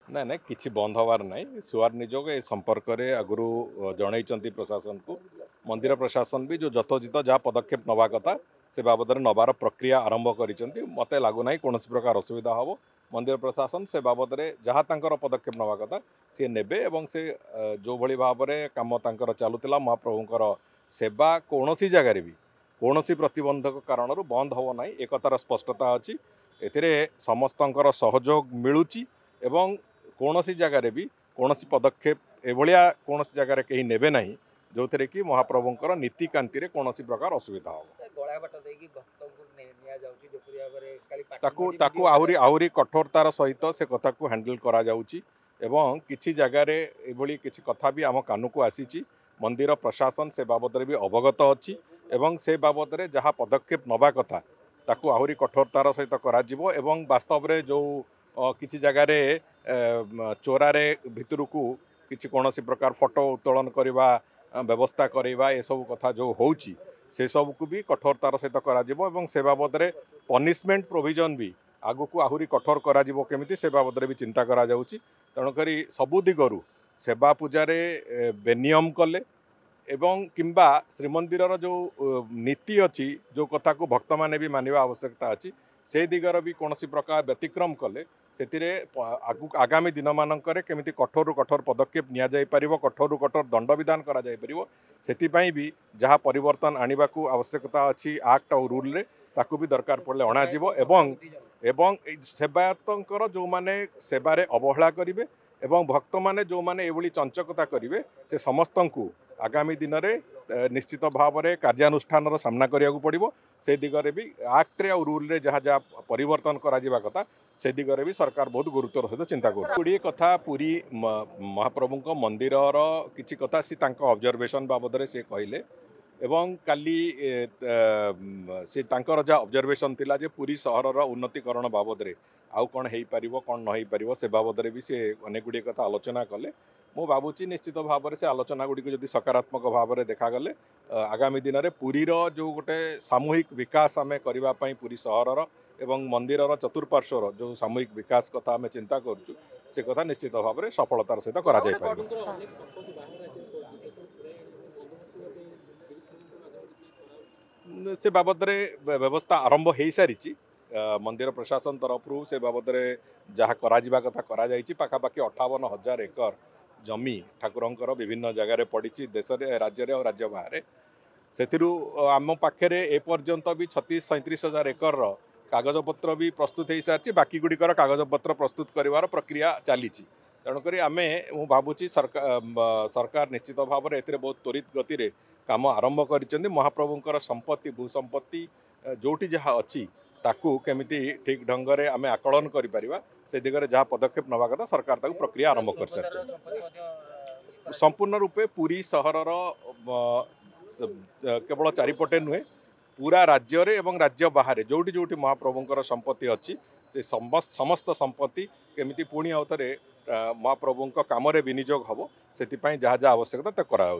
ना ना किसी बंद हबार ना सुआर निजोग ए संपर्क में आगु जन प्रशासन को मंदिर प्रशासन भी जो यथोचित जहाँ पदक्षेप नवा कथा से बाबद नबार प्रक्रिया आरंभ कर मत लगुना कौन प्रकार असुविधा हम मंदिर प्रशासन से बाबद में जहाँ तंकर पदक्षेप नवा कथा सी ने से जो भली भाव में कम तंकर चलुला महाप्रभुंर सेवा कौन जगार भी कौन प्रतिबंधक कारण बंद हो ना एक तार स्पष्टता अच्छी समस्त सहयोग मिलूँ एवं कौन जगार भी कौन पदक्षेप एभलिया कौन जगार कहीं नेबे ना जो थे कि महाप्रभुंर नीतिकांति कौन प्रकार असुविधा हो आहरी कठोरतार सहित से कथा को हैंडल करा जाउची एवं किछि जगार एभली किछि कथा भी आम कान को आसी मंदिर प्रशासन से बाबद भी अवगत अच्छी एवं से बाबद में जहाँ पदक्षेप नवा कथा ताकू आहरी कठोरतार सहित करा जिवो एवं वास्तव में जो किसी जगार चोरारे भितर को किसी कौन प्रकार फोटो उत्तोलन करवा व्यवस्था करवा ये सब कथा जो होची से सब को भी कठोरतार सहित करा जिवो एवं से बाबद में पनिशमेंट प्रोविजन भी आगु को आहरी कठोर करा जिवो केमिति से बाबद में भी चिंता करा जाउची तेणुकरी सबु दिगरु सेवा पूजारे बेनियम कले एवं किंबा श्रीमंदिर जो नीति अच्छी जो कथा को भक्त माने भी मानिबा आवश्यकता अच्छी से दिगर भी कौन प्रकार व्यतिक्रम कले से आगामी दिन मानकर केमिति कठोर कठोर पदक्षेप निया जाय परिवो कठोर कठोर दंड विधान करा जाय परिवो सेतिपई भी जहाँ परिवर्तन आनिबा को आवश्यकता अच्छी एक्ट और रूल रे ताकू भी दरकार पड़े अणाजिवो एवं सेवायतंकर जो माने सेवारे अवहेला करिवे एवं भक्त माने जो माने एभली चंचकता करिवे से समस्त को आगामी दिन में निश्चित भाव में कार्यानुष्ठान सामना करिया पड़ो से दिगरे भी एक्ट्रे और रूल रे जहाँ जहाँ परिवर्तन करा कथा से दिगरे भी सरकार बहुत गुरुत्वर सहित चिंता कर कथा पूरी महाप्रभु मंदिर किसी कथा सी ऑब्जर्वेशन बाबद से कहले एवं काली से जहाँ ऑब्जर्वेशन थिला जे पूरी सहर उन्नतीकरण बाबद रे आउ कौन हो पार कौन न हो पार से बाबद भी से अनेक गुड़िए कथा आलोचना कले मु भावुची निश्चित भाव में से आलोचना गुड़ी जदि सकारात्मक भाव में देखागले आगामी दिन में पुरीर जो गोटे सामूहिक विकास आम करने पूरी सहर एवं मंदिर चतुर्पार्श्वर जो सामूहिक विकास कथा आम चिंता करुँ से कथा निश्चित भाव में सफलतार सहित करा जाय से बाबद व्यवस्था आरंभ हो सारी मंदिर प्रशासन तरफ से बाबद जहाँ करा कथा करा पाखापाखि 58,000 एकर जमी ठाकुरंकर विभिन्न जगार पड़ी देश राज्य और राज्य बाहर से आम पाखे एपर्यंत भी 36-37,000 एकर कागजपत्र भी प्रस्तुत हो सारी बाकी गुड़िकर कागजपत्र प्रस्तुत कर प्रक्रिया चली तेणुक आम मु भावुची सरकार निश्चित भाव में ए बहुत त्वरित गति रे काम आरंभ कर महाप्रभुंर संपत्ति भूसंपत्ति जोटी जहाँ अच्छी ताकू केमिति ठीक ढंग से आम आकलन करिपरिबा से दिगरे जहाँ पदक्षेप नवा कथा सरकार ताकू प्रक्रिया आरंभ कर सारी संपूर्ण रूपे पूरी सहर केवल चारिपटे नुहे पूरा राज्य रे एवं राज्य बाहर जोटी जोटी महाप्रभुंर संपत्ति अच्छी से समस्त संपत्ति केमिति पुणी आउ थे महाप्रभुंक काम विनियोग हम से जहाँ जहाँ आवश्यकता करा